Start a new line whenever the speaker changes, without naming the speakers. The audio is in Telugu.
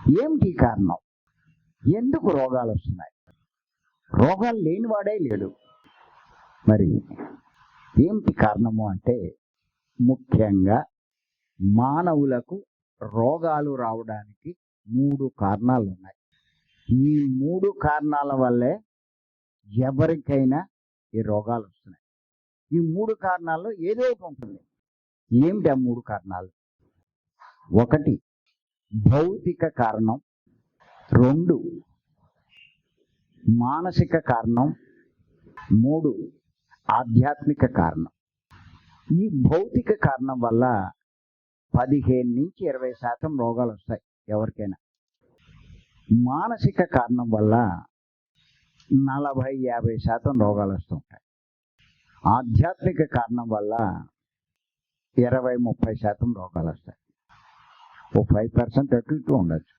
ఏమిటి కారణం? ఎందుకు రోగాలు వస్తున్నాయి? రోగాలు లేనివాడే లేడు. మరి ఏమిటి కారణము అంటే, ముఖ్యంగా మానవులకు రోగాలు రావడానికి 3 కారణాలు ఉన్నాయి. ఈ 3 కారణాల వల్లే ఎవరికైనా ఈ రోగాలు వస్తున్నాయి. ఈ 3 కారణాల్లో ఏదో ఒకటి ఉంటుంది. ఏమిటి ఆ 3 కారణాలు? 1 భౌతిక కారణం, 2 మానసిక కారణం, 3 ఆధ్యాత్మిక కారణం. ఈ భౌతిక కారణం వల్ల 15 నుంచి 20% రోగాలు వస్తాయి ఎవరికైనా. మానసిక కారణం వల్ల 40-50% రోగాలు వస్తుంటాయి. ఆధ్యాత్మిక కారణం వల్ల 20-30% రోగాలు వస్తాయి. ఓ 5% అటు ఇటు ఉండొచ్చు.